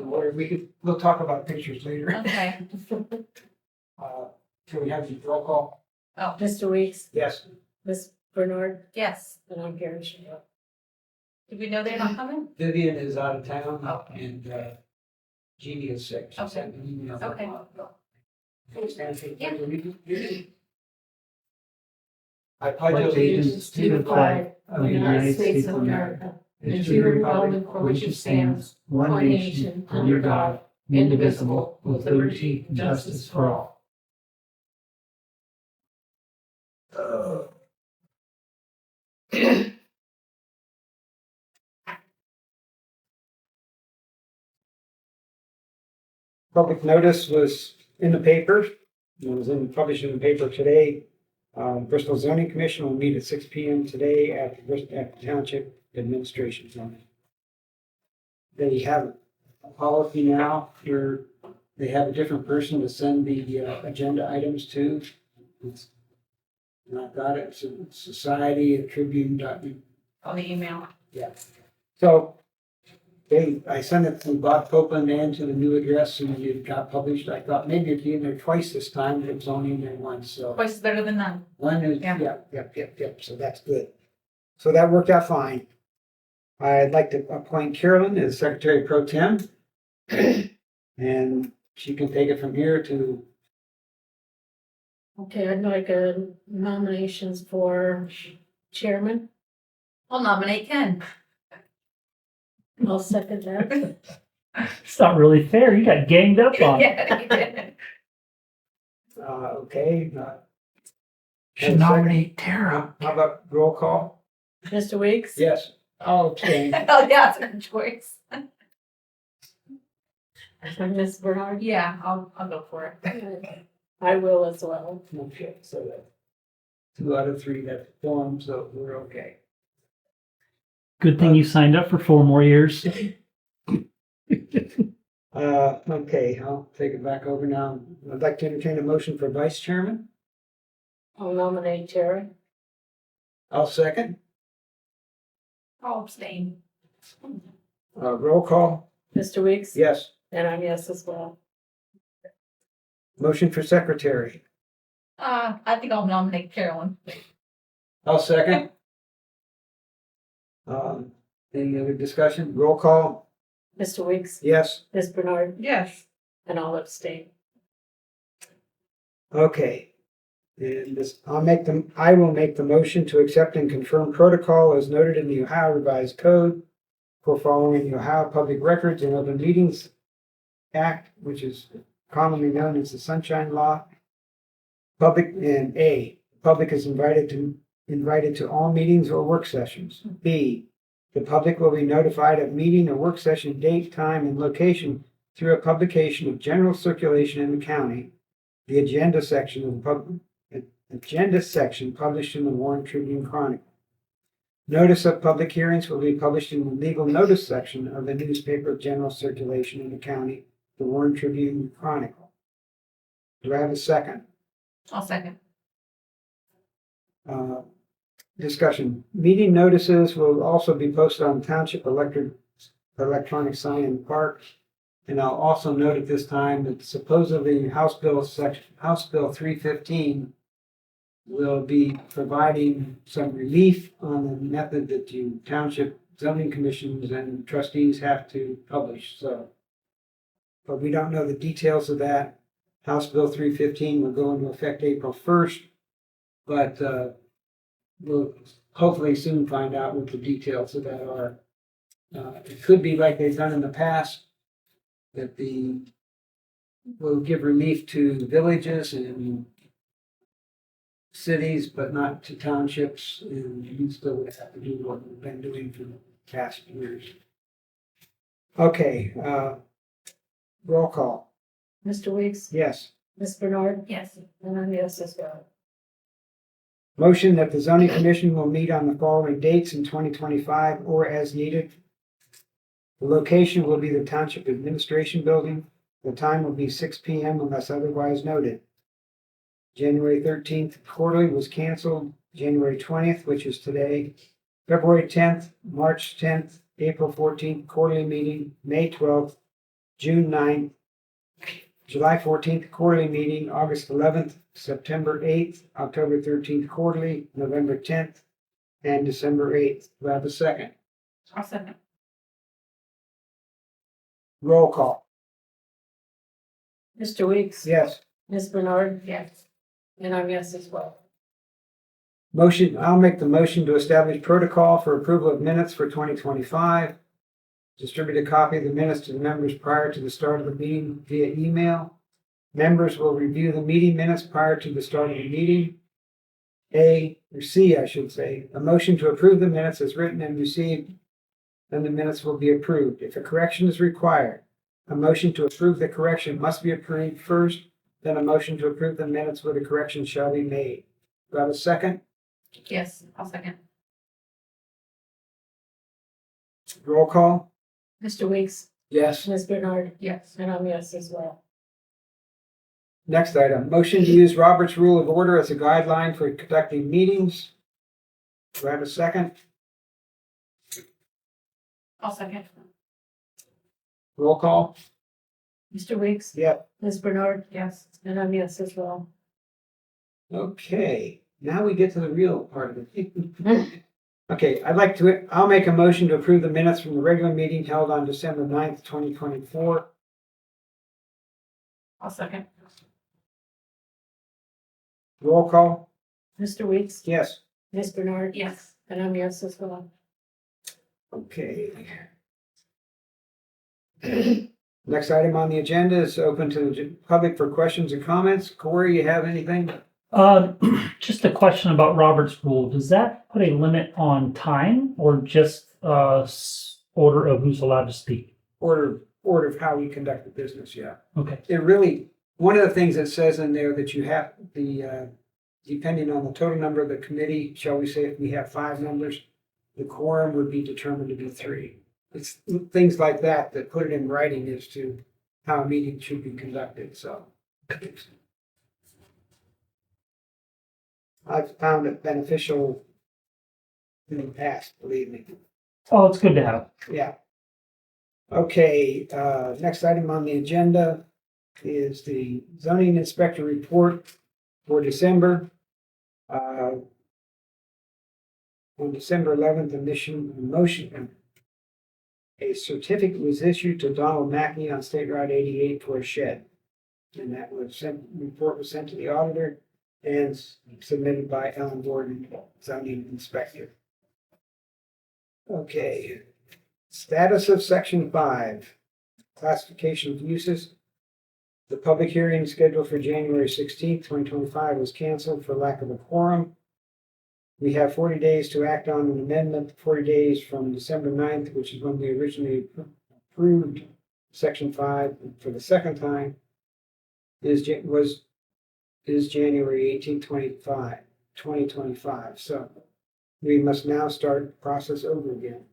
we'll talk about pictures later. Okay. Can we have the roll call? Oh, Mr. Weeks, Yes. Ms. Bernard, yes. and I'm Karen Shea. Did we know they're not coming? Vivian is out of town Oh. and Jeannie is sick. She sent an email. Okay. I pledge allegiance to the flag of the United States of America and to the republic for which it stands, one nation, under God, indivisible, with liberty and justice for all. Public notice was in the paper. It was published in the paper today. Bristol Zoning Commission will meet at 6 p.m. today at the Township Administration Building. They have a policy now where they have a different person to send the agenda items to. And I've got it, it's Society at Tribune. On the email. Yeah. So I sent it to Bob Copeland and to the new address and it got published. I thought maybe it'd be in there twice this time, but it was only in there once, so. Twice is better than none. One is, Yeah. yep, so that's good. So that worked out fine. I'd like to appoint Carolyn as Secretary Pro Tem. And she can take it from here to, Okay, I'd like nominations for chairman. I'll nominate Ken. I'll second that. It's not really fair. You got ganged up on. Yeah, you did. okay. Should nominate Tara. How about roll call? Mr. Weeks? Yes. I'll abstain. Oh, yeah, it's a good choice. Ms. Bernard? Yeah, I'll go for it. I will as well. Okay, so that 2 out of 3 that form, so we're okay. Good thing you signed up for 4 more years. Okay, I'll take it back over now. I'd like to entertain a motion for Vice Chairman. I'll nominate Tara. I'll second. I'll abstain. Roll call. Mr. Weeks? Yes. And I'm yes as well. Motion for Secretary. I think I'll nominate Carolyn. I'll second. Any other discussion? Roll call. Mr. Weeks? Yes. Ms. Bernard? Yes. And I'll abstain. Okay. And I will make the motion to accept and confirm protocol as noted in the Ohio Revised Code for following the Ohio Public Records and Open Meetings Act, which is commonly known as the Sunshine Law. Public is invited to all meetings or work sessions. B, the public will be notified of meeting or work session date, time, and location through a publication of general circulation in the county, the agenda section published in the Warren Tribune Chronicle. Notice of public hearings will be published in the legal notice section of the newspaper of general circulation in the county, the Warren Tribune Chronicle. Do I have a second? I'll second. Discussion. Meeting notices will also be posted on Township electronic sign in the park. And I'll also note at this time that supposedly House Bill 315 will be providing some relief on the method that you township zoning commissions and trustees have to publish. So, but we don't know the details of that. House Bill 315 will go into effect April 1st, but we'll hopefully soon find out what the details of that are. It could be like they've done in the past, that will give relief to villages and cities, but not to townships, and you still would have to do what we've been doing for the past years. Okay, roll call. Mr. Weeks? Yes. Ms. Bernard? Yes. And I'm yes as well. Motion that the zoning commission will meet on the following dates in 2025 or as needed. The location will be the Township Administration Building. The time will be 6 p.m. unless otherwise noted. January 13th quarterly was canceled. January 20th, which is today. February 10th, March 10th, April 14th quarterly meeting, May 12th, June 9th, July 14th quarterly meeting, August 11th, September 8th, October 13th quarterly, November 10th, and December 8th. Do I have a second? I'll second. Roll call. Mr. Weeks? Yes. Ms. Bernard? Yes. And I'm yes as well. Motion, I'll make the motion to establish protocol for approval of minutes for 2025. Distribute a copy of the minutes to the members prior to the start of the meeting via email. Members will review the meeting minutes prior to the start of the meeting. I should say, a motion to approve the minutes as written and received, then the minutes will be approved. If a correction is required, a motion to approve the correction must be approved first, then a motion to approve the minutes with a correction shall be made. Do I have a second? Yes, I'll second. Roll call? Mr. Weeks? Yes. Ms. Bernard? Yes. And I'm yes as well. Next item, motion to use Robert's Rule of Order as a guideline for conducting meetings. Do I have a second? I'll second. Roll call? Mr. Weeks? Yep. Ms. Bernard? Yes. And I'm yes as well. Okay, now we get to the real part of it. Okay, I'll make a motion to approve the minutes from the regular meeting held on December 9th, 2024. I'll second. Roll call? Mr. Weeks? Yes. Ms. Bernard? Yes. And I'm yes as well. Okay. Next item on the agenda is open to the public for questions and comments. Corey, you have anything? Just a question about Robert's rule. Does that put a limit on time or just order of who's allowed to speak? Order of how we conduct the business, yeah. Okay. It really, one of the things it says in there that you have depending on the total number of the committee, shall we say if we have 5 members, the quorum would be determined to be 3. It's things like that that put it in writing as to how a meeting should be conducted, so. I've found it beneficial in the past, believe me. Oh, it's good to have. Yeah. Okay, next item on the agenda is the zoning inspector report for December. On December 11th, a certificate was issued to Donald Mackey on State Route 88 for a shed. And that report was sent to the auditor and submitted by Ellen Gordon, zoning inspector. Okay. Status of Section 5, classification of uses. The public hearing scheduled for January 16th, 2025 was canceled for lack of a quorum. We have 40 days to act on an amendment, 40 days from December 9th, which is when we originally approved Section 5 for the second time, is January 18th, 2025. So we must now start the process over again.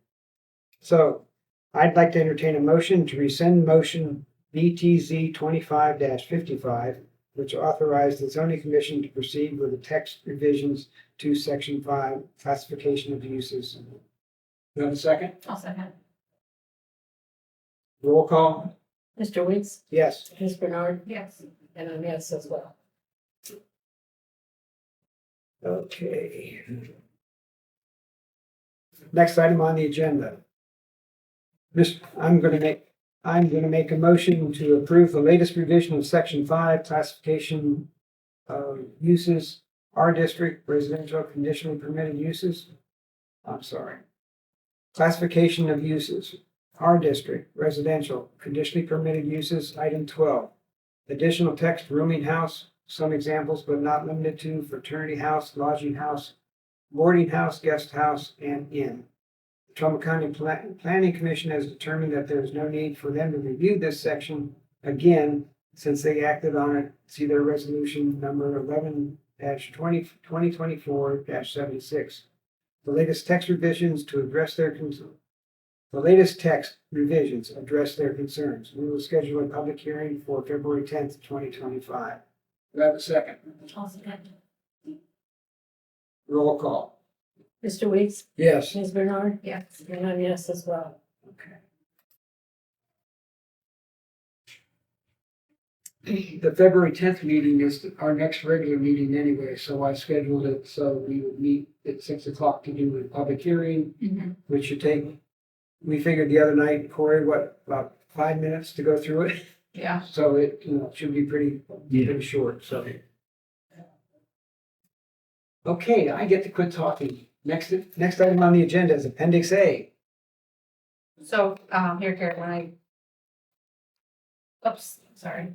So I'd like to entertain a motion to rescind motion BTZ 25-55, which authorized the zoning commission to proceed with the text revisions to Section 5, classification of uses. Do you have a second? I'll second. Roll call? Mr. Weeks? Yes. Ms. Bernard? Yes. And I'm yes as well. Okay. Next item on the agenda. I'm going to make a motion to approve the latest revision of Section 5, classification of uses, R district, residential conditionally permitted uses. I'm sorry. Classification of uses, R district, residential, conditionally permitted uses, item 12. Additional text, rooming house, some examples but not limited to fraternity house, lodging house, boarding house, guest house, and inn. The Trumbull County Planning Commission has determined that there is no need for them to review this section again, since they acted on it. See their resolution number 11-2024-76. The latest text revisions address their concerns. We will schedule a public hearing for February 10th, 2025. Do I have a second? I'll second. Roll call. Mr. Weeks? Yes. Ms. Bernard? Yes. And I'm yes as well. Okay. the February 10th meeting is our next regular meeting anyway, so I scheduled it so we would meet at 6 o'clock to do the public hearing, Mhm. which should take, we figured the other night, Corey, what, about 5 minutes to go through it? Yeah. So it, should be pretty short, so. Okay, I get to quit talking. Next item on the agenda is Appendix A. So, here, Karen, oops, sorry.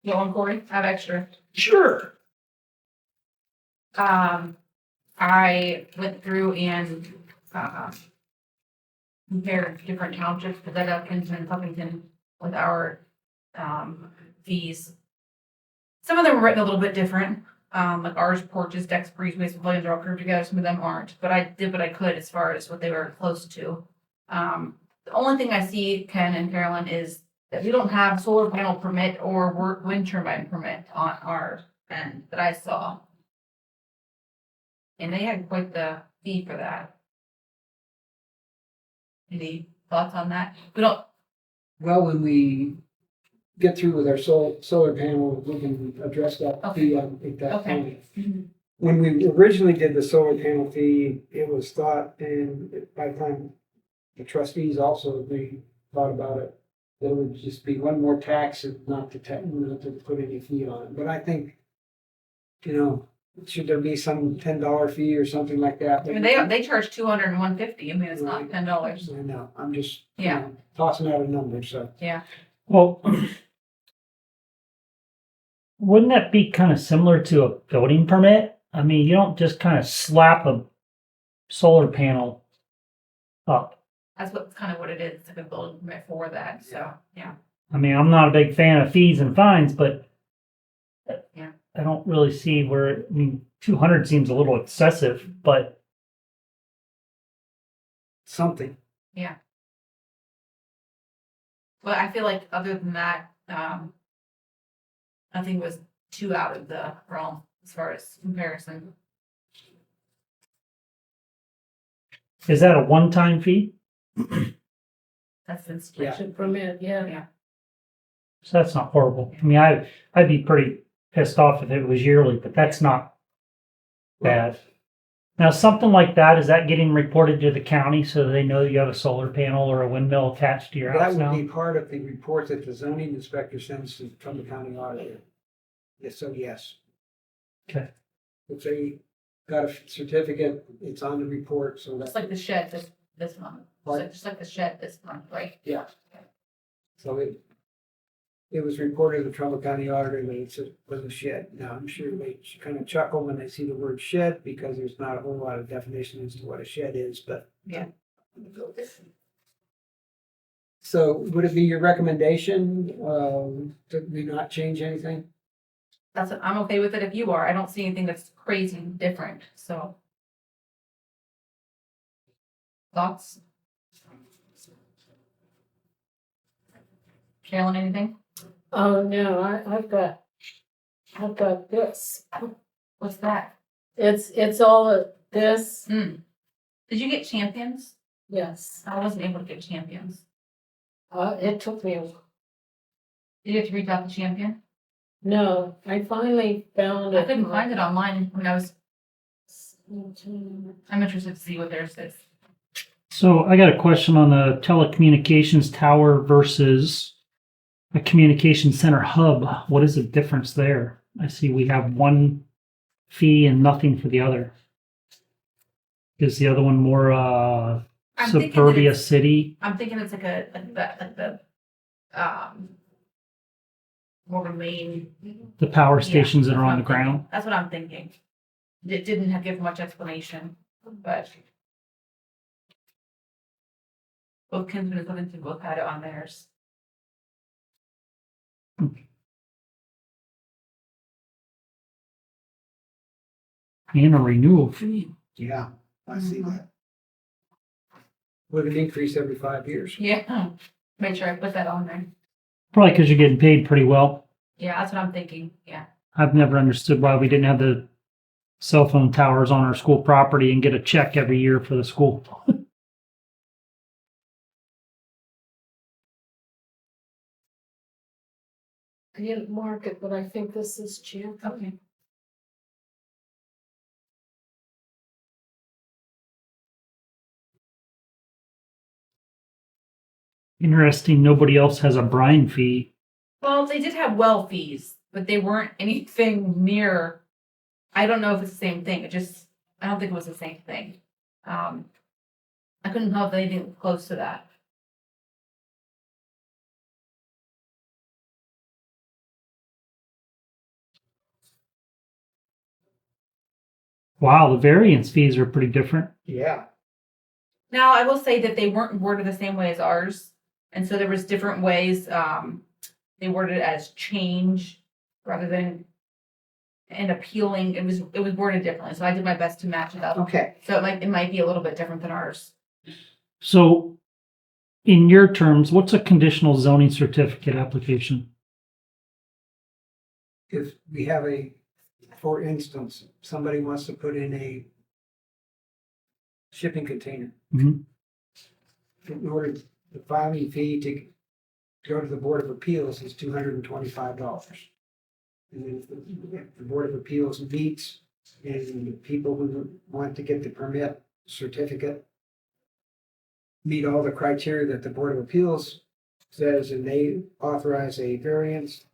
You want one, Corey? I have extra. Sure. I went through and, compared different townships, because I got Kinsman and Puffington with our, fees. Some of them were written a little bit different, like ours, porches, decks, breezeways, and pavilions are all grouped together, some of them aren't, but I did what I could as far as what they were close to. The only thing I see, Ken and Carolyn, is that we don't have solar panel permit or wind turbine permit on our end that I saw. And they had quite the fee for that. Any thoughts on that? We don't, Well, when we get through with our solar panel, we can address that fee at that Okay. point. When we originally did the solar panel fee, it was thought, and by the time the trustees also thought about it, that it would just be one more tax and not to put any fee on it. But I think, should there be some $10 fee or something like that? I mean, they charge 200 and 150. I mean, it's not $10. I know, I'm just, Yeah. tossing out a number, so. Well, wouldn't that be kind of similar to a building permit? I mean, you don't just kind of slap a solar panel up. That's kind of what it is. It's like a building permit for that. So, yeah. I mean, I'm not a big fan of fees and fines, but Yeah. I don't really see where, 200 seems a little excessive, but Something. But I feel like other than that, nothing was too out of the realm as far as comparison. is that a one-time fee? That's the installation. Permit, yeah. So that's not horrible. I mean, I'd be pretty pissed off if it was yearly, but that's not bad. Now, something like that, is that getting reported to the county so they know you have a solar panel or a windmill attached to your That house would now? be part of the report that the zoning inspector sends to Trumbull County Auditor. Yes, so yes. Okay. If they got a certificate, it's on the report, so Just that, like the shed this month. What? Just like the shed this month, right? so it was reported to the Trumbull County Auditor that it was a shed. Now, I'm sure they kind of chuckle when they see the word shed, because there's not a whole lot of definition as to what a shed is, but. Yeah. So would it be your recommendation, that we not change anything? I'm okay with it if you are. I don't see anything that's crazy different, so. Thoughts? Carolyn, anything? Oh, no, I've got this. What's that? It's all this, Did you get champions? yes. I wasn't able to get champions. It took me, Did you have to reach out to champion? no, I finally found it. I couldn't find it online when I'm interested to see what theirs is. So I got a question on the telecommunications tower versus a communication center hub. What is the difference there? I see we have one fee and nothing for the other. Is the other one more I'm thinking that suburbia it's- city? I'm thinking it's like the more of a main. The power stations Yeah, that are that's on the what I'm thinking. ground? That's what I'm thinking. It didn't have give much explanation, but. Both Kinsman and Livingston both had it on theirs. And a renewal fee. Yeah, I see that. With an increase every 5 years. Yeah, make sure I put that on there. Probably because you're getting paid pretty well. Yeah, that's what I'm thinking, yeah. I've never understood why we didn't have the cell phone towers on our school property and get a check every year for the school. I didn't mark it, but I think this is Champion. Okay. Interesting. Nobody else has a brine fee. Well, they did have well fees, but they weren't anything near. I don't know if it's the same thing. I don't think it was the same thing. I couldn't tell if anything close to that. Wow, the variance fees are pretty different. Yeah, Now, I will say that they weren't worded the same way as ours, and so there was different ways. They worded it as change rather than and appealing. It was worded differently, so I did my best to match it up. okay. So it might be a little bit different than ours. So, in your terms, what's a conditional zoning certificate application? If we have for instance, somebody wants to put in a shipping container. Mhm. In order, the filing fee to go to the Board of Appeals is $225. And then if the Board of Appeals meets and the people who want to get the permit certificate meet all the criteria that the Board of Appeals says, and they authorize a variance,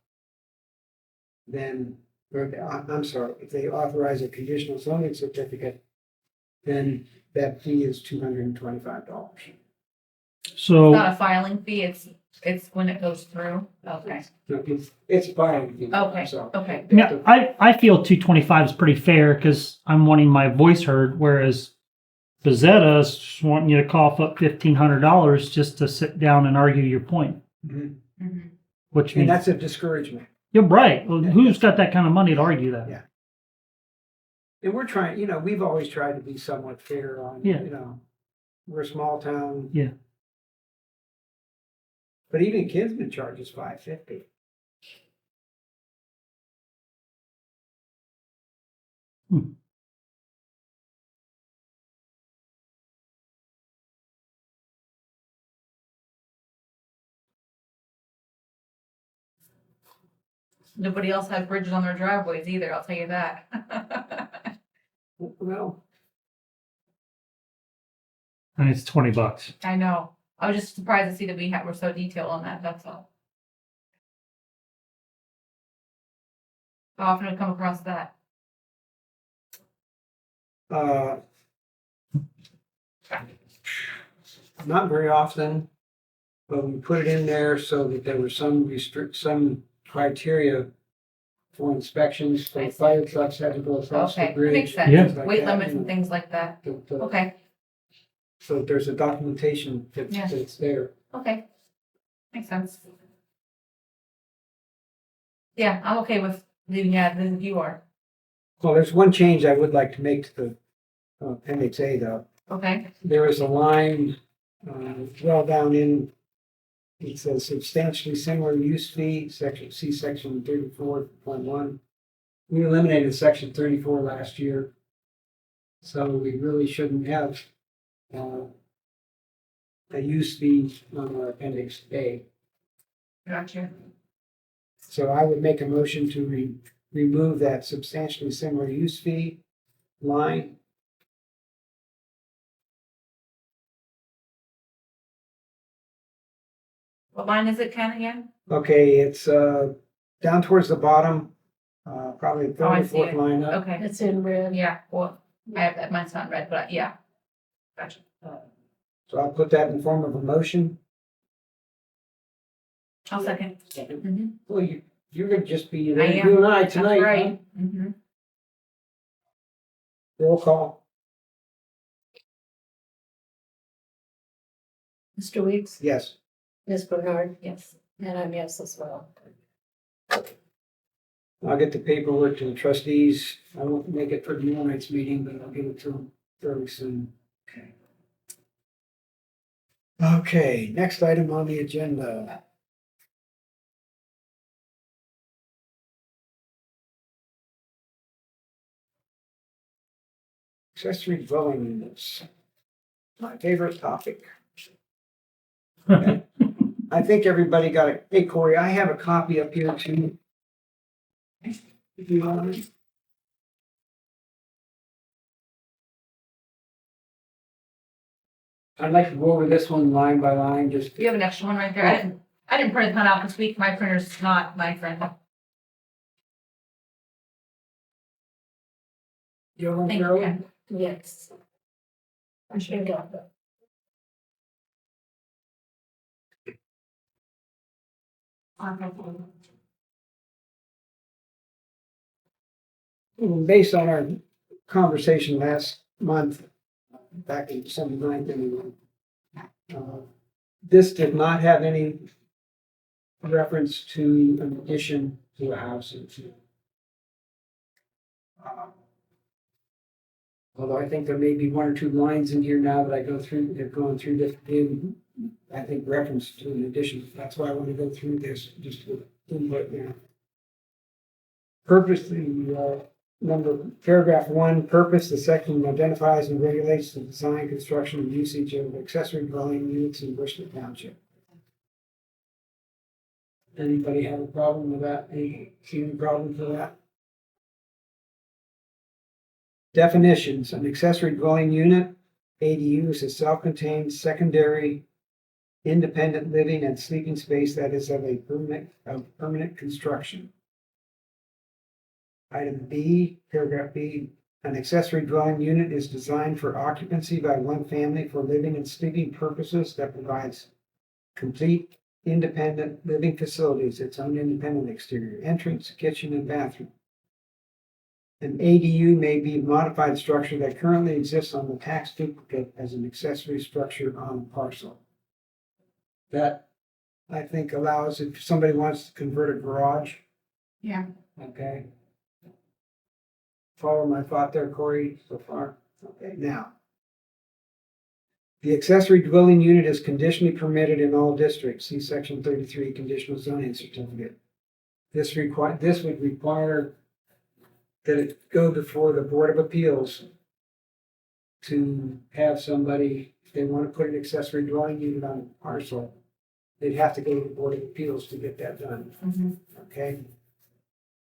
then, I'm sorry, if they authorize a conditional zoning certificate, then that fee is $225. It's So, not a filing fee. It's when it goes through. Okay. No, it's filing fee. Okay. So, Okay. yeah, I feel 225 is pretty fair because I'm wanting my voice heard, whereas Bezetta's wanting you to cough up $1,500 just to sit down and argue your point, Mhm. Mhm. which And means that's a discouragement. you're right. Well, who's got that kind of money to argue that? Yeah. And we're trying, we've always tried to be somewhat fair on, Yeah. we're a small town. Yeah. But even Kinsman charges $550. Nobody else had bridges on their driveways either. I'll tell you that. Well, And it's $20. I know. I was just surprised to see that we're so detailed on that. That's all. How often do we come across that? not very often, but we put it in there so that there was some criteria for inspections, I so see. fire trucks had to go across the Okay, that bridge. makes sense. Yeah. things like Weight that, limits and things like that. Okay, So there's a documentation Yeah. that's there. okay. Makes sense. Yeah, I'm okay with leaving it as if you are. Well, there's one change I would like to make to the appendix A though. Okay, There is a line, well down in, it says substantially similar use fee, section 34.1. We eliminated section 34 last year. So we really shouldn't have, a use fee on our appendix A. gotcha. So I would make a motion to remove that substantially similar use fee line. What line is it, Ken, again? Okay, it's, down towards the bottom, probably the Oh, I third or see fourth it. line up. Okay, It's in red. yeah, well, I have, mine's not red, but yeah. Gotcha. So I'll put that in form of a motion. I'll second. Mhm. Well, you're gonna just be I there, am. you and I That's tonight, huh? right. Mm-hmm. Roll call, Mr. Weeks, yes. Ms. Bernard, Yes. and I'm yes as well. I'll get the paperwork to the trustees. I won't make it for tomorrow night's meeting, but I'll get it to them fairly soon. Okay. Okay, next item on the agenda. Accessory dwelling units. My favorite topic. Okay. I think everybody got it. Hey, Corey, I have a copy up here too. If you want it. I'd like to go over this one line by line, just. You have an extra one right there. I didn't print that out this week. My printer's not my friend. You have one, Thank you, Carol? Ken. Yes. I should have got that. Based on our conversation last month, back in December 9th, anyway, this did not have any reference to an addition to a house. Although I think there may be one or two lines in here now that I go through, they're going through this, in, I think, reference to an addition. That's why I want to go through this, just to input now. Purpose, paragraph 1, purpose, the section identifies and regulates the design, construction, and usage of accessory dwelling units in Bristol Township. Anybody have a problem with that? See any problem for that? Definitions, an accessory dwelling unit, ADU, is a self-contained secondary independent living and sleeping space that is of permanent construction. Item B, paragraph B, an accessory dwelling unit is designed for occupancy by one family for living and sleeping purposes that provides complete independent living facilities, its own independent exterior, entrance, kitchen, and bathroom. An ADU may be a modified structure that currently exists on the tax duplicate as an accessory structure on a parcel. That, I think, allows if somebody wants to convert a garage, Yeah. okay? Follow my thought there, Corey, so far? Okay, now. The accessory dwelling unit is conditionally permitted in all districts. See section 33, conditional zoning certificate. This would require that it go before the Board of Appeals to have somebody, if they want to put an accessory dwelling unit on a parcel, they'd have to go to the Board of Appeals to get that done, Mhm. okay?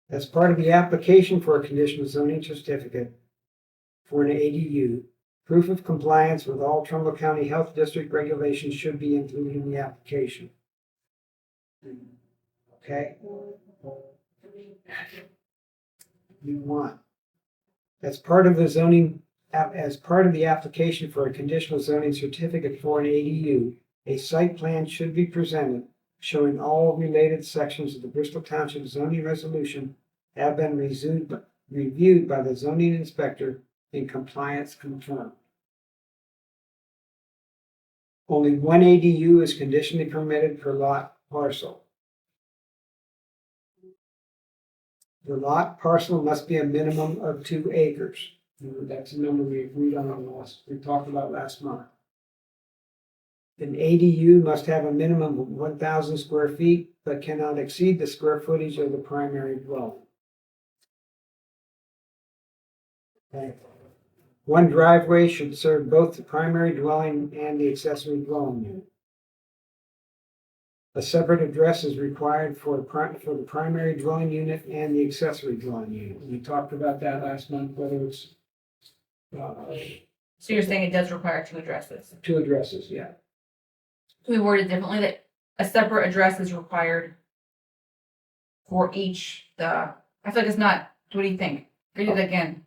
As part of the application for a conditional zoning certificate for an ADU, proof of compliance with all Trumbull County Health District regulations should be included in the application. Okay? You want. As part of the application for a conditional zoning certificate for an ADU, a site plan should be presented showing all related sections of the Bristol Township zoning resolution have been reviewed by the zoning inspector and compliance confirmed. Only one ADU is conditionally permitted per lot parcel. The lot parcel must be a minimum of 2 acres. That's a number we agreed on we talked about last month. An ADU must have a minimum of 1,000 square feet, but cannot exceed the square footage of the primary dwelling. Okay. One driveway should serve both the primary dwelling and the accessory dwelling unit. A separate address is required for the primary dwelling unit and the accessory dwelling unit. We talked about that last month, whether it's So you're saying it does require 2 addresses? 2 addresses, yeah. Can we word it differently that a separate address is required for each I feel like it's not, what do you think? Read it again.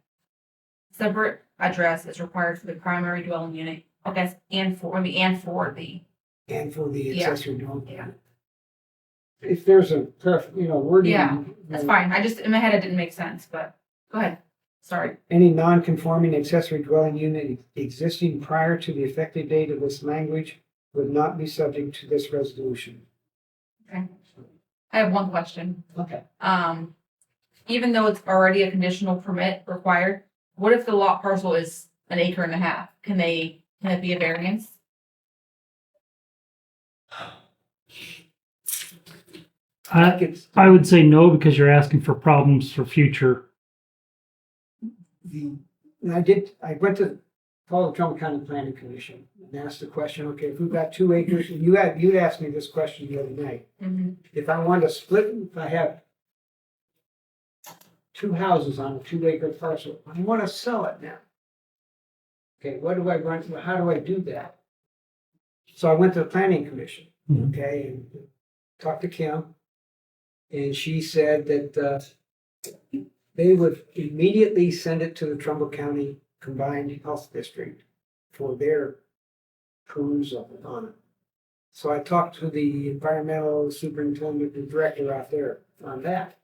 Separate address is required for the primary dwelling unit, I guess, and for the. And for the Yeah. accessory dwelling Yeah. unit. If there's a wording. Yeah, That's fine. In my head, it didn't make sense, but go ahead. Sorry. Any non-conforming accessory dwelling unit existing prior to the effective date of this language would not be subject to this resolution. Okay. I have one question. Okay. Even though it's already a conditional permit required, what if the lot parcel is 1.5 acres? Can it be a variance? I would say no, because you're asking for problems for future. I went to call the Trumbull County Planning Commission and ask the question, okay, if we've got 2 acres, and you'd asked me this question the other night. Mhm. If I wanted to split, if I have 2 houses on a 2-acre parcel, I want to sell it now. Okay, what do I run, how do I do that? So I went to the planning commission, Mhm. okay, and talked to Kim. And she said that, they would immediately send it to the Trumbull County Combined Health District for their perusal on it. So I talked to the environmental superintendent, the director out there on that.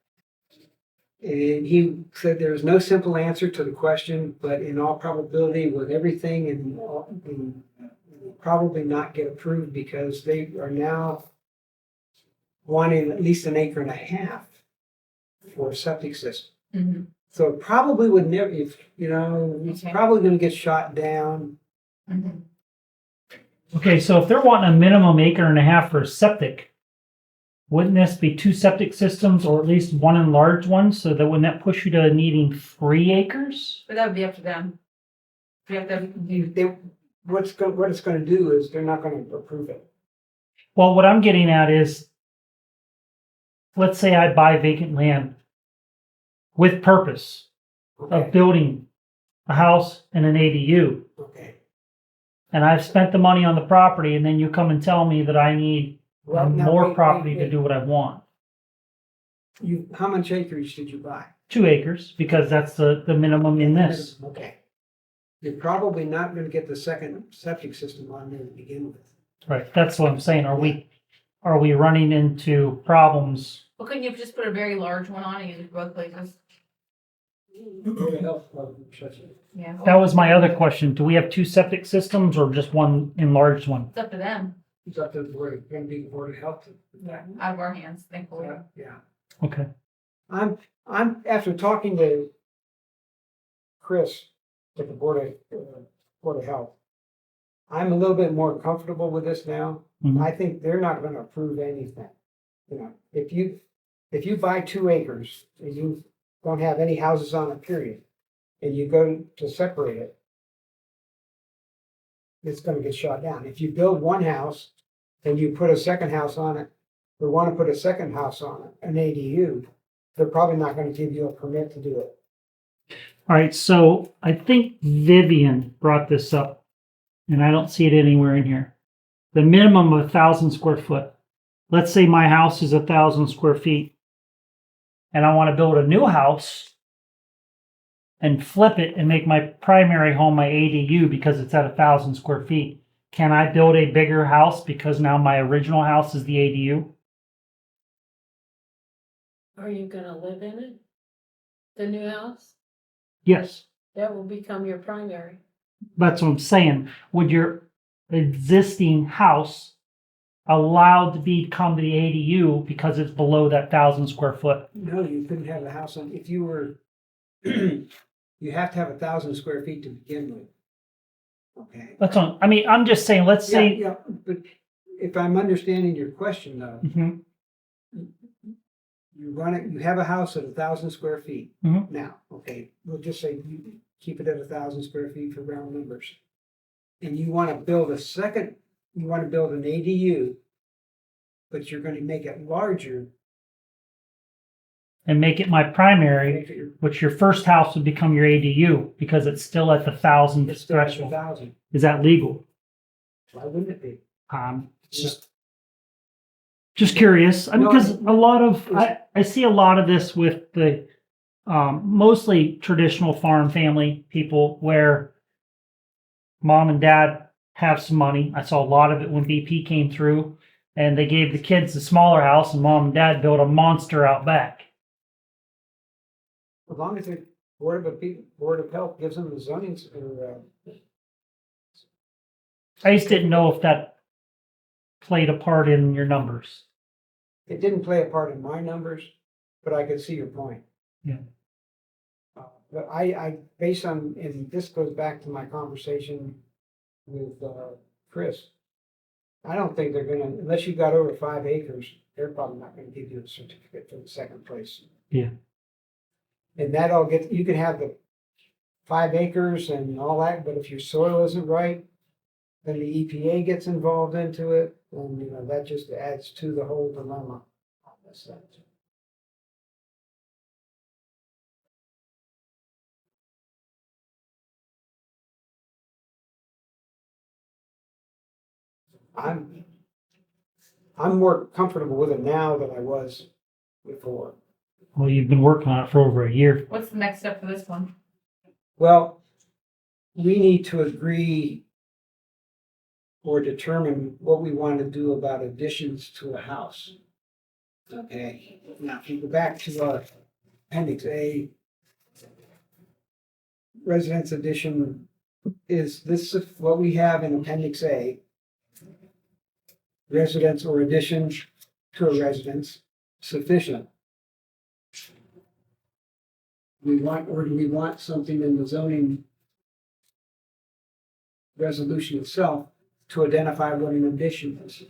And he said there's no simple answer to the question, but in all probability, with everything and will probably not get approved because they are now wanting at least 1.5 acres for a septic system. Mhm. So it probably would never, if, it's Okay. probably gonna get shot down. Mhm. Okay, so if they're wanting a minimum 1.5 acres for septic, wouldn't this be 2 septic systems or at least one enlarged one? So that wouldn't that push you to needing 3 acres? But that would be up to them. We have to, What it's gonna do is they're not gonna approve it. Well, what I'm getting at is, let's say I buy vacant land with purpose of Okay, building a house and an ADU, okay. and I've spent the money on the property, and then you come and tell me that I need Well, now, more wait, property wait. to do what I want. How much acreage did you buy? 2 acres, because that's the minimum in this. Okay. You're probably not gonna get the second septic system on there to begin with. Right, that's what I'm saying. Are we running into problems? well, couldn't you just put a very large one on and use it both places? Board of Health probably shuts it. Yeah. That was my other question. Do we have 2 septic systems or just one enlarged one? It's up to them. It's up to the board, gonna be the Board of Health. Yeah. Out of our hands, thankfully. Yeah. Okay. I'm, after talking to Chris at the Board of Health, I'm a little bit more comfortable with this now. Mhm. I think they're not gonna approve anything. If you buy 2 acres and you don't have any houses on it, period, and you go to separate it, it's gonna get shot down. If you build one house and you put a second house on it, or wanna put a second house on it, an ADU, they're probably not gonna give you a permit to do it. All right, so I think Vivian brought this up, and I don't see it anywhere in here. The minimum of 1,000 square foot. Let's say my house is 1,000 square feet, and I want to build a new house and flip it and make my primary home my ADU because it's at 1,000 square feet. Can I build a bigger house because now my original house is the ADU? Are you gonna live in it? The new house? Yes. That will become your primary. That's what I'm saying. Would your existing house allowed to become the ADU because it's below that 1,000 square foot? No, you couldn't have a house on, if you were, you have to have 1,000 square feet to begin with. Okay. That's on. I mean, I'm just saying. Let's say. Yeah, but if I'm understanding your question though, Mhm. you have a house at 1,000 square feet. Mhm. Now, okay, we'll just say you keep it at 1,000 square feet for round numbers. And you want to build you want to build an ADU, but you're going to make it larger. And make it my primary, Make it your, which your first house would become your ADU because it's still at the 1,000 it's still at threshold. 1,000. Is that legal? Why wouldn't it be? It's just curious. I mean, No, because a lot of I see a lot of this with the mostly traditional farm family people where mom and dad have some money. I saw a lot of it when BP came through, and they gave the kids the smaller house, and mom and dad built a monster out back. As long as the Board of Health gives them the zoning, I just didn't know if that played a part in your numbers. it didn't play a part in my numbers, but I could see your point. Yeah. But I, based on, and this goes back to my conversation with Chris, I don't think they're gonna, unless you got over 5 acres, they're probably not gonna give you a certificate for the second place. Yeah. And that all gets, you can have the 5 acres and all that, but if your soil isn't right, then the EPA gets involved into it, and, you know, that just adds to the whole dilemma on this thing. I'm more comfortable with it now than I was before. Well, you've been working on it for over a year. What's the next step for this one? Well, we need to agree or determine what we want to do about additions to a house. Okay, now if you go back to our appendix A, residence addition is this what we have in appendix A? Residence or addition to a residence sufficient? We want, or do we want something in the zoning resolution itself to identify what an addition is?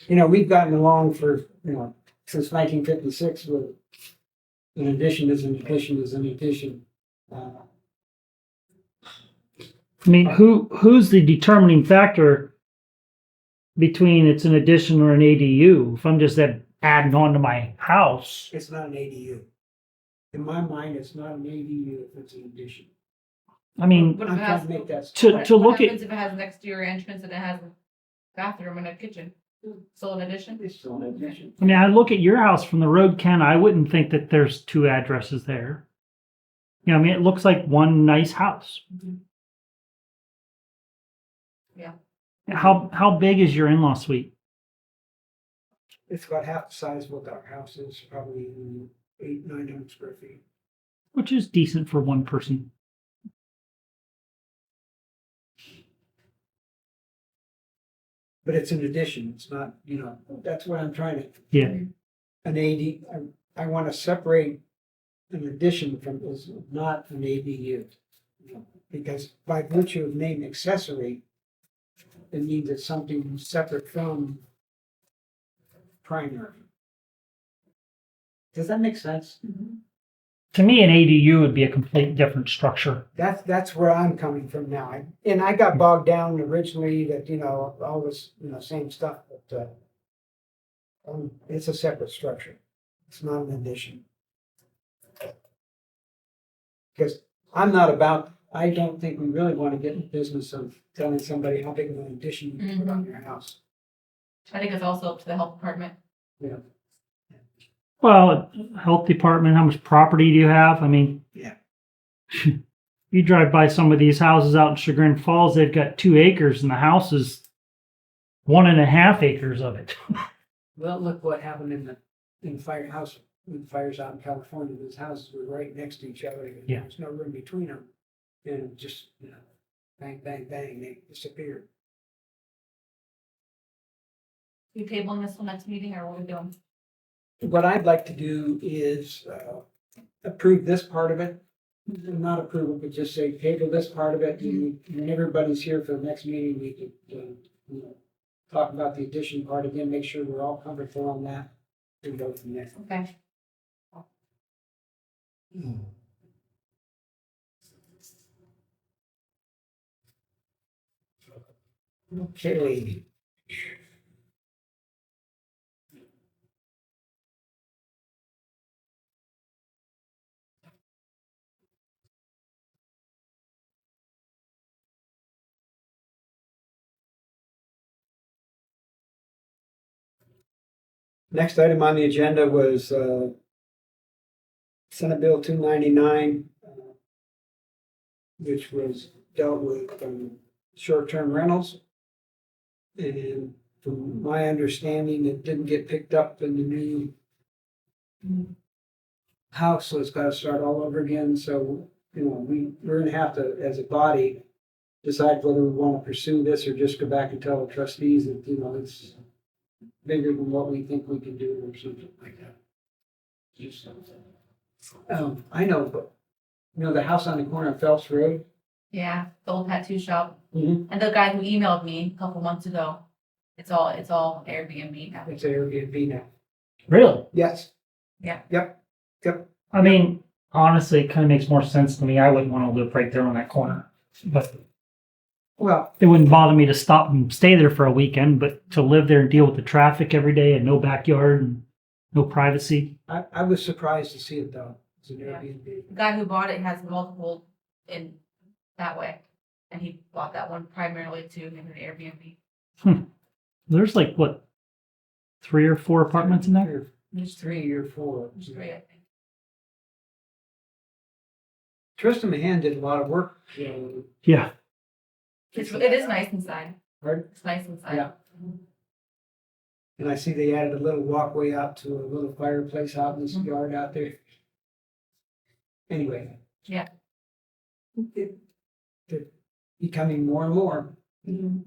You know, we've gotten along for, you know, since 1956 with an addition is an addition is an addition. I mean, who's the determining factor between it's an addition or an ADU? If I'm just adding on to my house, It's not an ADU. In my mind, it's not an ADU if it's an addition. I mean, What if I'm it trying has, to make that. to what look happens at, if it has an exterior entrance and it has a bathroom and a kitchen? Still an addition? It's still an addition. I mean, I look at your house from the road, Ken, I wouldn't think that there's two addresses there. You know, I mean, it looks like one nice house. Yeah. How big is your in-law suite? It's about half the size of what our house is, probably 800-900 square feet. Which is decent for one person. But it's an addition. It's not, you know, that's what I'm trying to. Yeah. An I want to separate an addition from is not an ADU. Because by virtue of name accessory, it means it's something separate from primary. Does that make sense? To me, an ADU would be a complete different structure. That's where I'm coming from now. And I got bogged down originally that, you know, all this, you know, same stuff, but it's a separate structure. It's not an addition. Because I don't think we really want to get in the business of telling somebody how big of an addition you can put on your house. I think it's also up to the health department. Yeah. Well, health department, how much property do you have? I mean, Yeah. You drive by some of these houses out in Chagrin Falls, they've got 2 acres and the house is 1.5 acres of it. Well, look what happened in the firehouse, with the fires out in California. Those houses were right next to each other. And Yeah. There's no room between them. And just, you know, bang, bang, bang, they disappeared. We tabling this one next meeting or what are we doing? What I'd like to do is approve this part of it. Not approve it, but just say table this part of it. And when everybody's here for the next meeting, we could, you know, talk about the addition part again, make sure we're all comfortable on that, and go from there. Okay. Okay. Next item on the agenda was Senate Bill 299, which was dealt with short-term rentals. And from my understanding, it didn't get picked up in the new house, so it's got to start all over again. So, you know, we're going to have to, as a body, decide whether we want to pursue this or just go back and tell the trustees that, you know, it's bigger than what we think we can do or something like that. I know, but, you know, the house on the corner of Phelps Road, Yeah, the old tattoo shop. Mhm. And the guy who emailed me a couple months ago, it's all Airbnb now. It's Airbnb now. Really? Yes. Yeah. Yep. Yep. I mean, honestly, it kind of makes more sense to me. I wouldn't want to live right there on that corner. But Well, it wouldn't bother me to stop and stay there for a weekend, but to live there and deal with the traffic every day and no backyard and no privacy. I was surprised to see it though. It's an Yeah. Airbnb. The guy who bought it has multiple in that way. And he bought that one primarily to make an Airbnb. There's like, what, 3 or 4 apartments in there? There's 3 or 4. Which is great, I think. Tristan Mahan did a lot of work. Yeah. It is nice inside. Pardon? It's nice inside. Yeah. And I see they added a little walkway out to a little fireplace out in this Mhm. yard out there. Anyway. Yeah. They're becoming more and more, Mhm.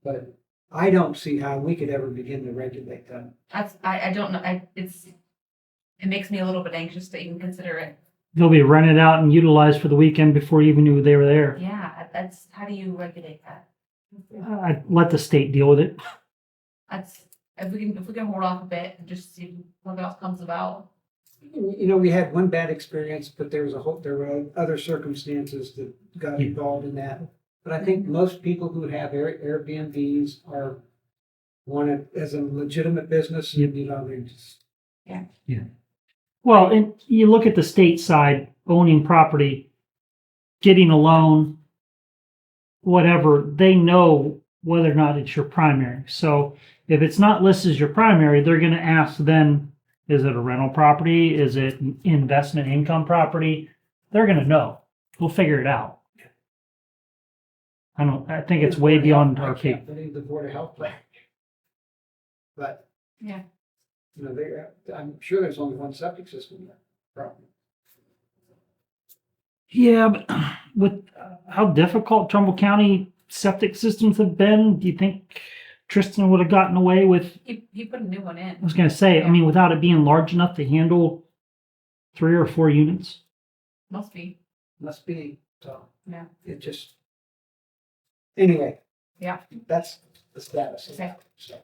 but I don't see how we could ever begin to regulate them. I don't know, it makes me a little bit anxious to even consider it. They'll be rented out and utilized for the weekend before you even knew they were there. Yeah, how do you regulate that? I'd let the state deal with it. That's, if we can hold off a bit and just see what else comes about. You know, we had one bad experience, but there were other circumstances that got Yeah. involved in that. But I think most people who have Airbnbs want it as a legitimate business, and you know, they just. Well, and you look at the state side, owning property, getting a loan, whatever, they know whether or not it's your primary. So if it's not listed as your primary, they're going to ask then, is it a rental property? Is it an investment income property? They're going to know. We'll figure it out. I think it's way beyond our I can't pay. believe the Board of Health plan. But. Yeah. You know, I'm sure there's only one septic system there, probably. Yeah, but with how difficult Trumbull County septic systems have been, do you think Tristan would have gotten away with? He put a new one in. I was going to say, I mean, without it being large enough to handle 3 or 4 units. Must be. Must be, so. Yeah. It just. Anyway. Yeah. That's the status of Okay. that, so.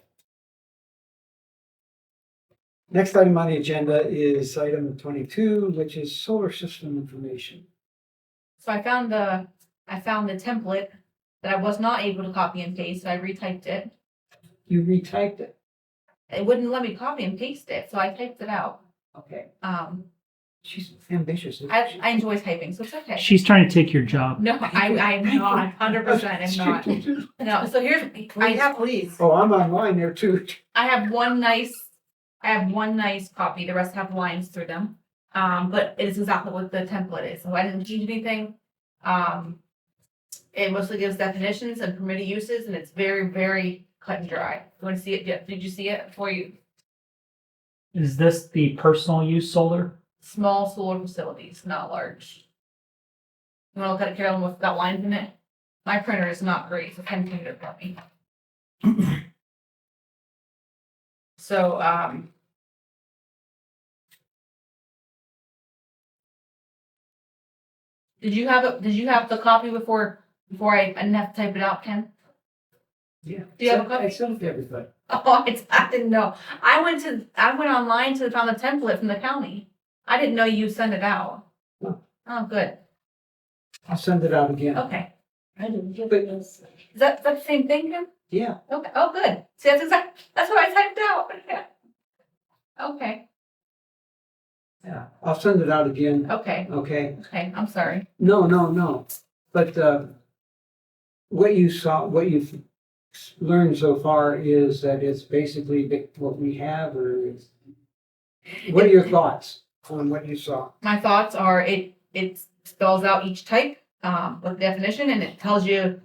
Next item on the agenda is item 22, which is solar system information. So I found the template that I was not able to copy and paste, so I retyped it. You retyped it, It wouldn't let me copy and paste it, so I typed it out. okay. Um, She's ambitious. isn't she? I enjoy typing, so it's okay. She's trying to take your job. No, I'm not, 100% I'm not. No, so here's, I have, Oh, I'm online there too. I have one nice copy, the rest have lines through them. But it is exactly what the template is, so I didn't change anything. It mostly gives definitions and permitted uses, and it's very, very cut and dry. You wanna see it? Yeah, did you see it before you? Is this the personal use solar? Small solar facilities, not large. You wanna look at it, Carolyn, with got lines in it? My printer is not great, so Ken can do it for me. So, did you have the copy before I didn't have to type it out, Ken? Yeah. Do you have a copy? I sent it to everybody. Oh, I didn't know. I went online to found the template from the county. I didn't know you sent it out. No. Oh, good. I'll send it out again. Okay. I didn't get But- this. Is that the same thing, Ken? Yeah, Okay. Oh, good. See, that's what I typed out. Okay. yeah. I'll send it out again, Okay. okay? Okay. I'm sorry. No. But what you've learned so far is that it's basically what we have, or what are your thoughts on what you saw? My thoughts are it spells out each type with definition, and it tells you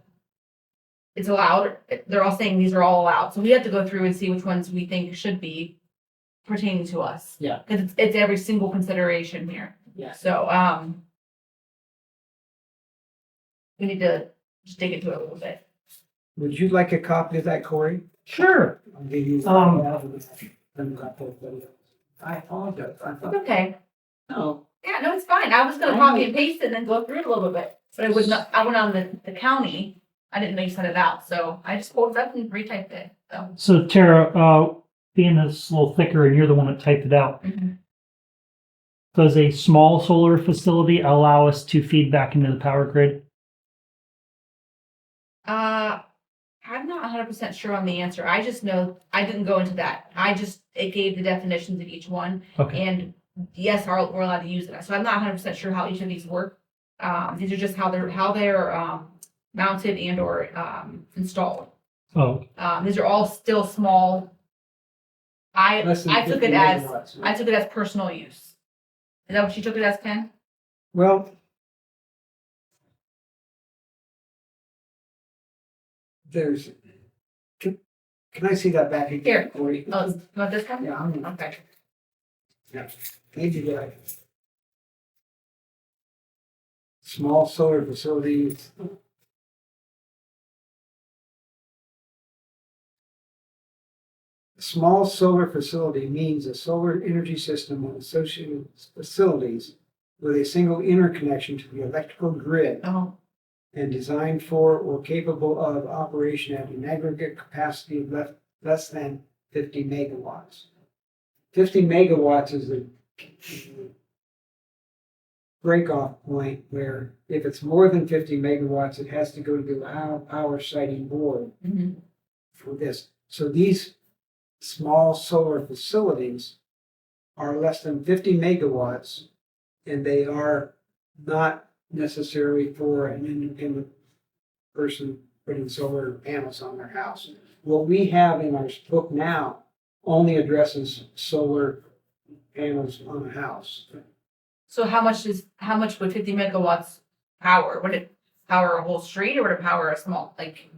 it's allowed. They're all saying these are all allowed. So we have to go through and see which ones we think should be pertaining to us. Yeah. Because it's every single consideration here. Yeah. So we need to just dig into it a little bit. Would you like a copy of that, Corey? Sure. I'll give you. I apologize. I It's thought, okay. no, Yeah, no, it's fine. I was gonna copy and paste it and then go through it a little bit. But I would not, I went on the county, I didn't know you sent it out, so I just pulled it up and retyped it, so. So Tara, being it's a little thicker and you're the one that typed it out, does a small solar facility allow us to feed back into the power grid? I'm not 100% sure on the answer. I just know, I didn't go into that. It gave the definitions of each one. Okay. And yes, we're allowed to use it. So I'm not 100% sure how each of these work. These are just how they're mounted and or installed. Oh, These are all still small. I Less than took 50 it as megawatts. I took it as personal use. Is that what you took it as, Ken? Well, there's, can I see that back again? Here. Corey? Oh, you want this one? Yeah, I'm, Okay. maybe that. Small solar facilities. Small solar facility means a solar energy system and associated facilities with a single interconnection to the electrical grid Oh, and designed for or capable of operation at an aggregate capacity of less than 50 megawatts. 50 megawatts is the break-off point where if it's more than 50 megawatts, it has to go to the power siting board for this. So these small solar facilities are less than 50 megawatts, and they are not necessary for an independent person putting solar panels on their house. What we have in our book now only addresses solar panels on a house. so how much would 50 megawatts power? Would it power a whole street or would it power a small, like,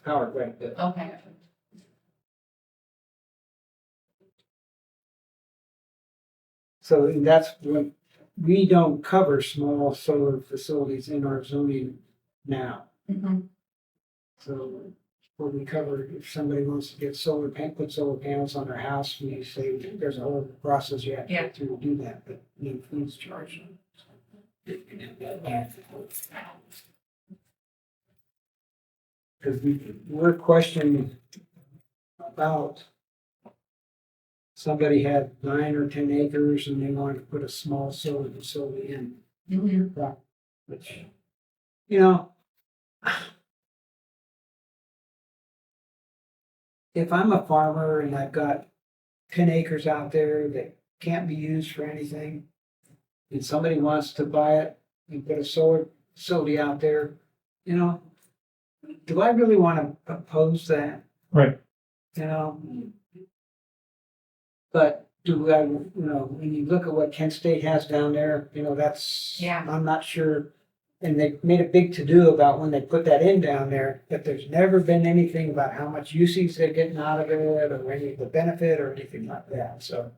Power quite a bit. okay. So that's what, we don't cover small solar facilities in our zoning now. So what we cover, if somebody wants to get put solar panels on their house, we say there's a whole process you have to go through to do that, but it includes charging. Because we're questioning about somebody had 9 or 10 acres and they wanted to put a small solar facility in, which, you know, if I'm a farmer and I've got 10 acres out there that can't be used for anything, and somebody wants to buy it and put a solar facility out there, you know, do I really want to oppose that? right. You know? But do I, you know, when you look at what Kent State has down there, you know, that's, Yeah. I'm not sure. And they made a big to-do about when they put that in down there, but there's never been anything about how much usage they're getting out of it or any of the benefit or anything like that, so.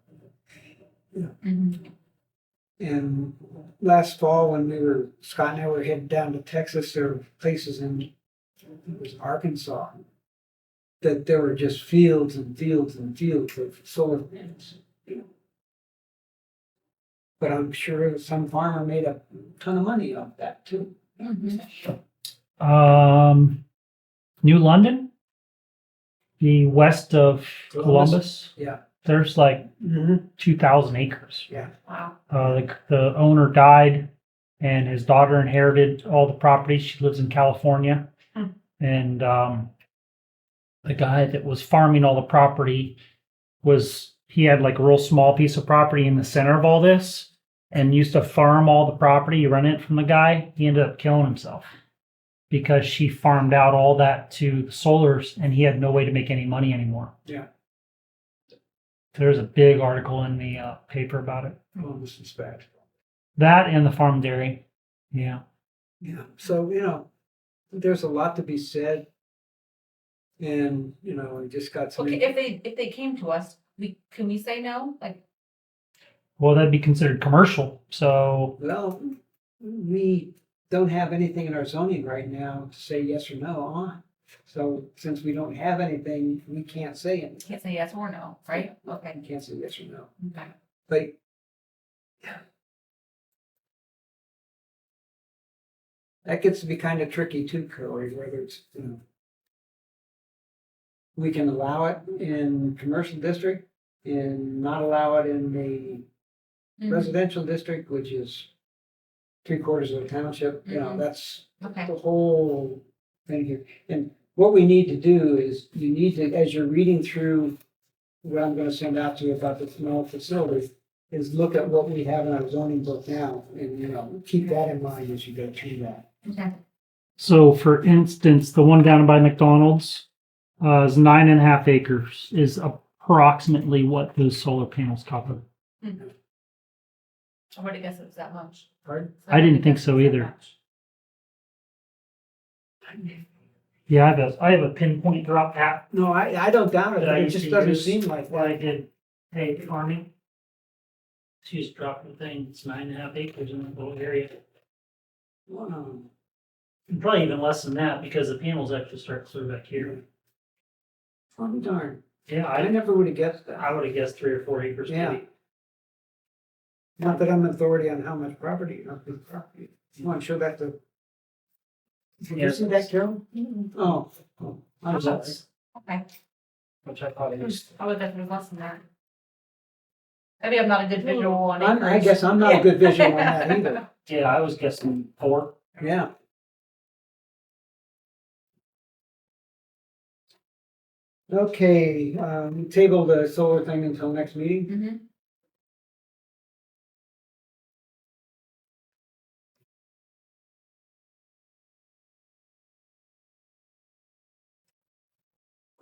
And last fall, when Scott and I were heading down to Texas, there were places in, it was Arkansas, that there were just fields and fields and fields of solar panels. But I'm sure some farmer made a ton of money off that too. New London, the west of Columbus, Yeah. there's like 2,000 acres. Wow. The owner died and his daughter inherited all the property. She lives in California. And the guy that was farming all the property he had like a real small piece of property in the center of all this and used to farm all the property. He rented it from the guy. He ended up killing himself because she farmed out all that to the solars and he had no way to make any money anymore. Yeah. There's a big article in the paper about it. Oh, this is bad. That and the farm dairy. Yeah. Yeah. So, you know, there's a lot to be said. And, you know, I just got some. Okay, if they came to us, can we say no? Like, Well, that'd be considered commercial. So, Well, we don't have anything in our zoning right now to say yes or no on. So since we don't have anything, we can't say anything. can't say yes or no, right? Okay. We can't say yes or no. Okay. But that gets to be kind of tricky too, Curly, whether it's, we can allow it in commercial district and not allow it in the Mhm. residential district, which is 3/4 of the township, Mhm. that's Okay, the whole thing here. And what we need to do is, you need to, as you're reading through what I'm gonna send out to you about the small facility, is look at what we have in our zoning book now, and, keep that in mind as you go through that. okay. So for instance, the one down by McDonald's is 9.5 acres, is approximately what those solar panels cover. I would have guessed it was that much. Pardon? I didn't think so either. Yeah, I have a pinpoint drop app No, I don't doubt it, that I but it used just to doesn't use seem like when I that. did hay farming. She just dropped the thing, it's 9.5 acres in that little area. Wow. And probably even less than that because the panels actually start clear back here. Oh, darn, Yeah, I I never would have guessed that. would have guessed 3 or 4 acres Yeah. maybe. Not that I'm an authority on how much property, how big property. You want to show that to? Did you Yes. see that, Carol? Oh, I'm sorry. That's- Okay, Which I thought it was. I would have been less than that. Maybe I'm not a good visual on I acres. guess I'm not a good visual on that either. Yeah, I was guessing 4. Yeah. Okay, table the solar thing until next meeting. Mhm.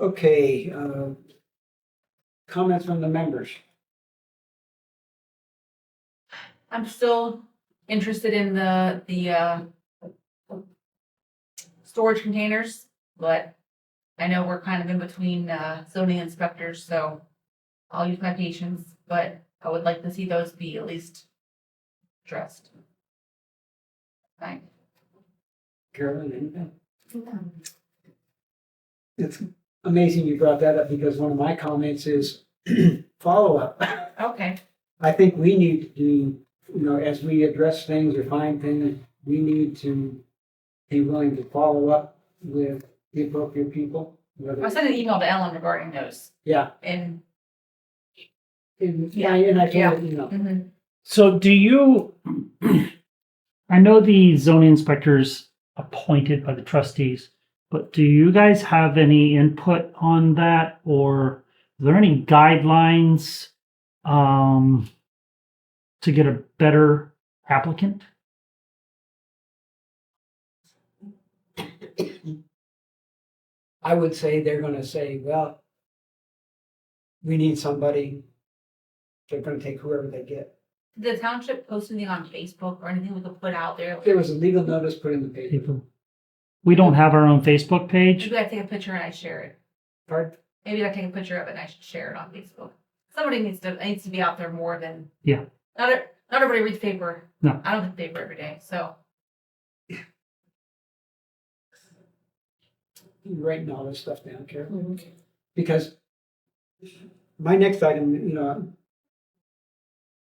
Okay, comments from the members. I'm still interested in the storage containers, but I know we're kind of in between zoning inspectors, so I'll use my patience, but I would like to see those be at least addressed. Thank Carolyn, anything? It's amazing you brought that up because one of my comments is follow-up. Okay, I think we need to do, as we address things or find things, we need to be willing to follow up with the appropriate people. I sent an email to Ellen regarding those, Yeah. and And I told her, mhm. So do you, I know the zoning inspector's appointed by the trustees, but do you guys have any input on that? Or are there any guidelines to get a better applicant? I would say they're gonna say, well, we need somebody. They're gonna take whoever they get. Did the township post anything on Facebook or anything we could put out there? There was a legal notice put in the paper. People. We don't have our own Facebook page. Maybe I take a picture and I share it. Pardon? Maybe I take a picture of it and I should share it on Facebook. Somebody needs to be out there more than. Yeah. Not everybody reads paper. No. I don't read the paper every day, so. You're writing all this stuff down, Carol. Because my next item,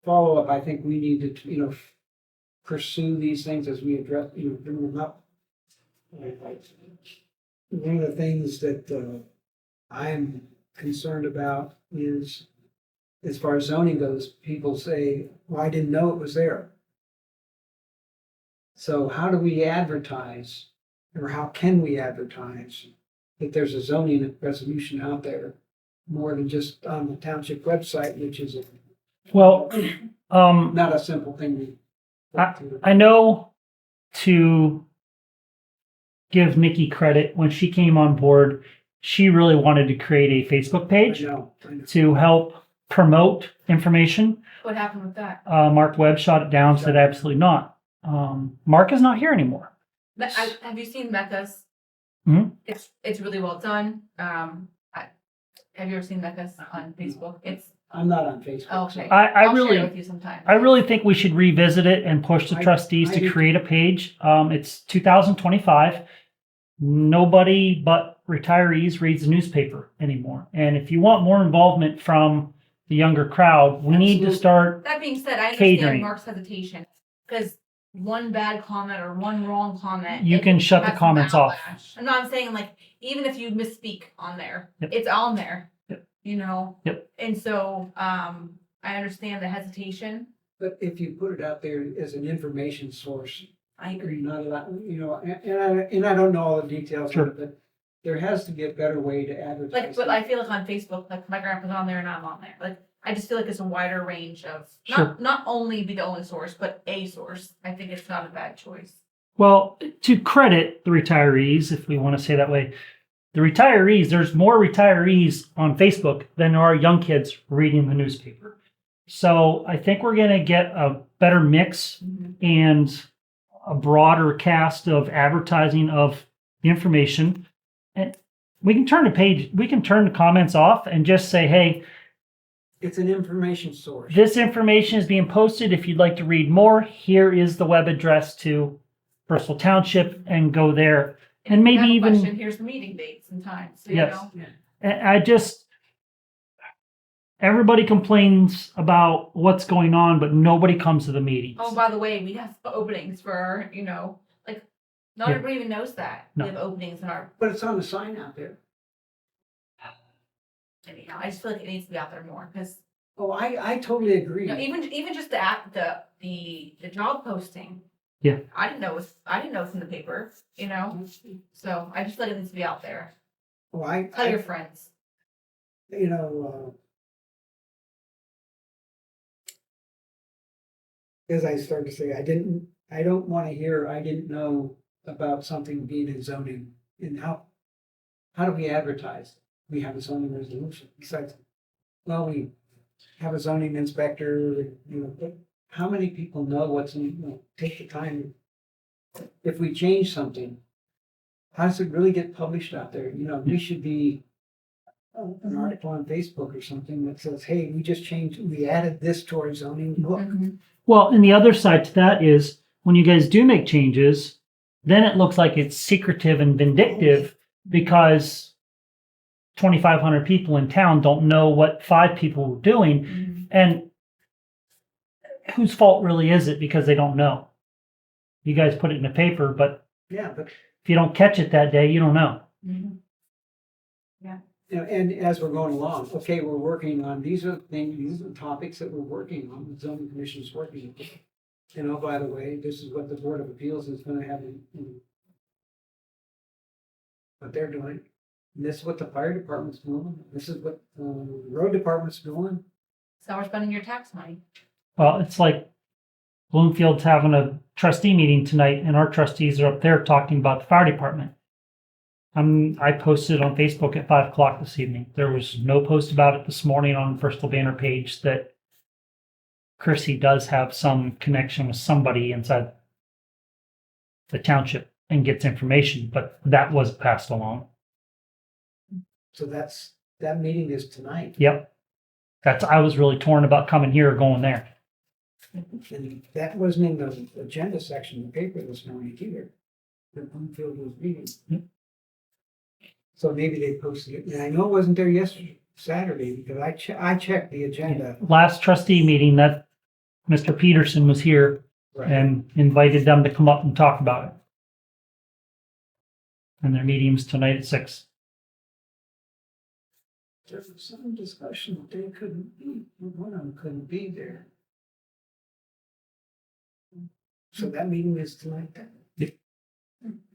follow up, I think we need to, pursue these things as we address, bring them up. One of the things that I'm concerned about is, as far as zoning goes, people say, well, I didn't know it was there. So how do we advertise, or how can we advertise that there's a zoning resolution out there more than just on the township website, which is Well, not a simple thing to. I know to give Nikki credit, when she came on board, she really wanted to create a Facebook I page know. to help promote information. What happened with that? Mark Webb shot it down, said absolutely not. Mark is not here anymore. Have you seen Mecca's? Mhm. It's really well done. Have you ever seen Mecca's on Facebook? I'm not on Facebook. Okay. I I'll share it really, with you sometime. I really think we should revisit it and push the I trustees do to create a page. It's 2025. Nobody but retirees reads the newspaper anymore. And if you want more involvement from the younger crowd, we need to Absolutely. start. That being said, I understand Catering. Mark's hesitation because one bad comment or one wrong comment. You it can shut the has some comments off. backlash. I'm saying like, even if you misspeak on there, Yep. it's on there. Yep. You know? Yep. And so, I understand the hesitation. But if you put it out there as an information source, I you're agree. not allowed, you know, and I don't know all the details Sure. of it, but there has to be a better way to advertise. Like, but it. I feel like on Facebook, like my grandpa's on there and I'm on there. Like, I just feel like it's a wider range of, Sure. not only be the only source, but a source. I think it's not a bad choice. Well, to credit the retirees, if we want to say that way, the retirees, there's more retirees on Facebook than there are young kids reading the newspaper. So I think we're going to get a better mix and a broader cast of advertising of the information. And we can turn the comments off and just say, hey, It's an information source. this information is being posted. If you'd like to read more, here is the web address to Bristol Township, and go there. And if you maybe have a even- question, here's the meeting dates and times. So, Yes. you know, And everybody complains about what's going on, but nobody comes to the meetings. oh, by the way, we have openings for our, you know, like, not Yeah. everybody even knows that. No. We have openings in our, But it's on the sign out there. anyhow, I just feel like it needs to be out there more, because, Oh, I totally agree. you know, even just the job posting. Yeah. I didn't know it's in the paper, you know, so I just feel like it needs to be out there. Oh, Tell your friends. you know, as I started to say, I don't want to hear, I didn't know about something being in zoning. And how do we advertise? We have a zoning resolution. Besides, well, we have a zoning inspector, you know, but how many people know what's in, you know, take the time. If we change something, how does it really get published out there? You know, we should be an article on Facebook or something that says, hey, we added this to our zoning book. Mhm. Well, and the other side to that is when you guys do make changes, then it looks like it's secretive and vindictive because 2,500 people in town don't know what 5 people were doing. Mhm. And whose fault really is it because they don't know? You guys put it in the paper, but Yeah, but if you don't catch it that day, you don't know. Mhm. you know, and as we're going along, okay, we're working on, these are the topics that we're working on, the zoning commission is working on. And oh, by the way, this is what the Board of Appeals is gonna have what they're doing. And this is what the fire department's doing, this is what, the road department's doing. So we're spending your tax money. Well, it's like Bloomfield's having a trustee meeting tonight, and our trustees are up there talking about the fire department. I posted on Facebook at 5 o'clock this evening. There was no post about it this morning on the Bristol Banner page that Chrissy does have some connection with somebody inside the township and gets information, but that was passed along. So that meeting is tonight. Yep. I was really torn about coming here or going there. And that wasn't in the agenda section of the paper this morning either. That Bloomfield was meeting. Yep. So maybe they posted it, and I know it wasn't there Saturday, because I checked the agenda. Last trustee meeting that Mr. Peterson was here and invited them to come up and talk about it. And their meeting's tonight at 6. There was some discussion that they couldn't be, one of them couldn't be there. So that meeting is tonight then? Yep.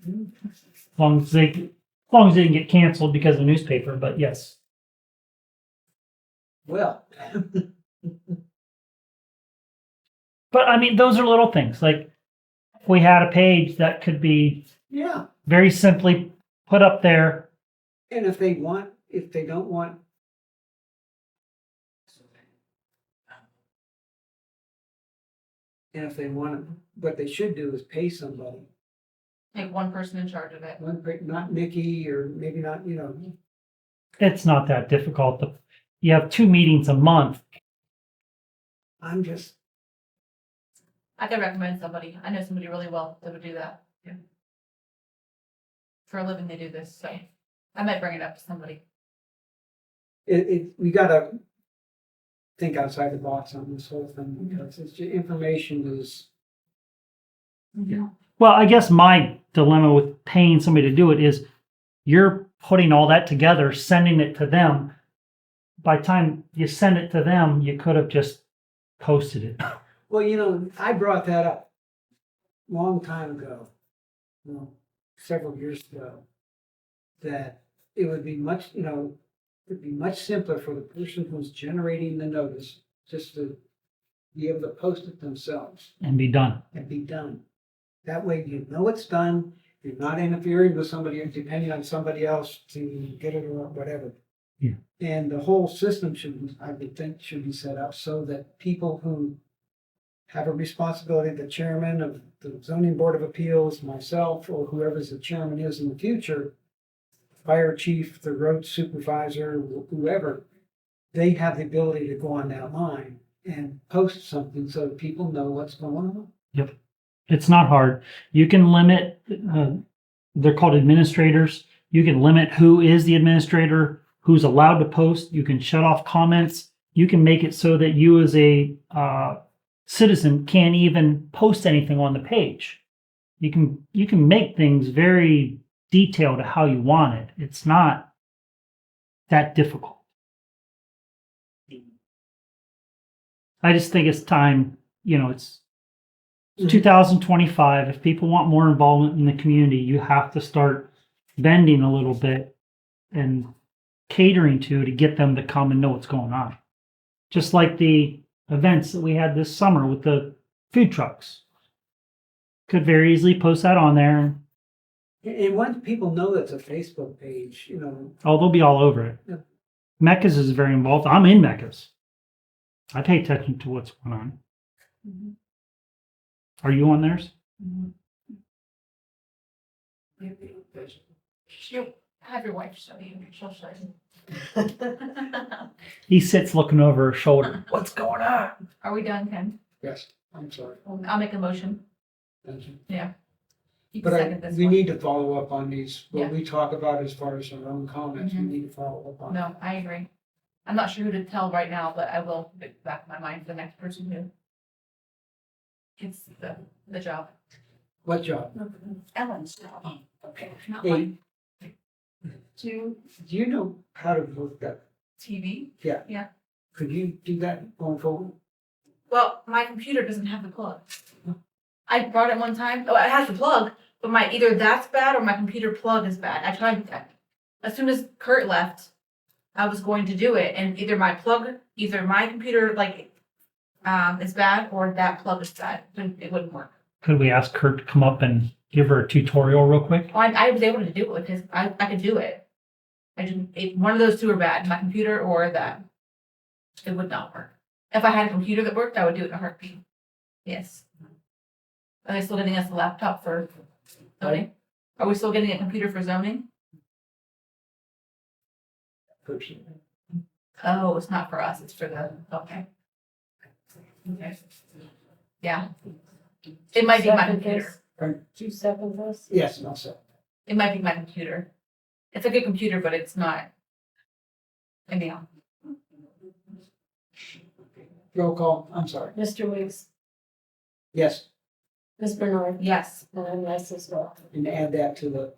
Mhm. As long as they didn't get canceled because of the newspaper, but yes. Well. But I mean, those are little things. Like if we had a page that could be Yeah, very simply put up there. and if they don't want. And if they want, what they should do is pay somebody, Make one person in charge of it. not Nikki, or maybe not, you know. It's not that difficult. You have 2 meetings a month. I'm just, I could recommend somebody. I know somebody really well that would do that. Yeah. For a living, they do this, so I might bring it up to somebody. we gotta think outside the box on this whole thing, because it's information is Well, I guess my dilemma with paying somebody to do it is you're putting all that together, sending it to them. By the time you send it to them, you could have just posted it. Well, I brought that up a long time ago, several years ago, that it would be it'd be much simpler for the person who's generating the notice just to be able to post it themselves And be done. and be done. That way you know it's done, you're not interfering with somebody, or depending on somebody else to get it or whatever. Yeah. And the whole system I would think, should be set up so that people who have a responsibility, the chairman of the zoning board of appeals, myself, or whoever's the chairman is in the future, fire chief, the road supervisor, whoever, they have the ability to go on that line and post something so that people know what's going on. It's not hard. You can limit, they're called administrators. You can limit who is the administrator, who's allowed to post. You can shut off comments. You can make it so that you as a citizen can't even post anything on the page. You can make things very detailed to how you want it. It's not that difficult. I just think it's time, it's 2025. If people want more involvement in the community, you have to start bending a little bit and catering to get them to come and know what's going on. Just like the events that we had this summer with the food trucks. Could very easily post that on there. And once people know that's a Facebook page, Oh, they'll be all over it. Yep. Mecca's is very involved. I'm in Mecca's. I pay attention to what's going on. Mhm. Are you on theirs? She'll have your wife show you. She'll show you. He sits looking over her shoulder. What's going on? Are we done, Ken? yes, I'm sorry. I'll make a motion. Thank you. You can But second this we one. need to follow up on these, Yeah. what we talk about as far as our own comments, we Mhm. need to follow up on. No, I agree. I'm not sure who to tell right now, but I will put it back in my mind for the next person who gets the job. What job? Ellen's job. Okay. Not Hey. mine. To Do you know how to work that? TV. Could you do that going forward? Well, my computer doesn't have the plug. I brought it one time. Oh, it has the plug, but either that's bad or my computer plug is bad. I tried that. As soon as Kurt left, I was going to do it, and either my computer is bad or that plug is bad. It wouldn't work. Could we ask Kurt to come up and give her a tutorial real quick? Well, I was able to do it with his. I could do it. One of those two are bad, my computer or that. It would not work. If I had a computer that worked, I would do it in a heartbeat. Yes. Are they still getting us a laptop for zoning? Are we still getting a computer for zoning? Person. Oh, it's not for us, it's for the, okay. Okay. Yeah. It might be my computer. You second this? Yes, no, sir. It might be my computer. It's a good computer, but it's not. Anyhow. Roll call, I'm sorry. Mr. Weeks, Yes, Ms. Bernard, Yes. and I'm yes as well. and add that to the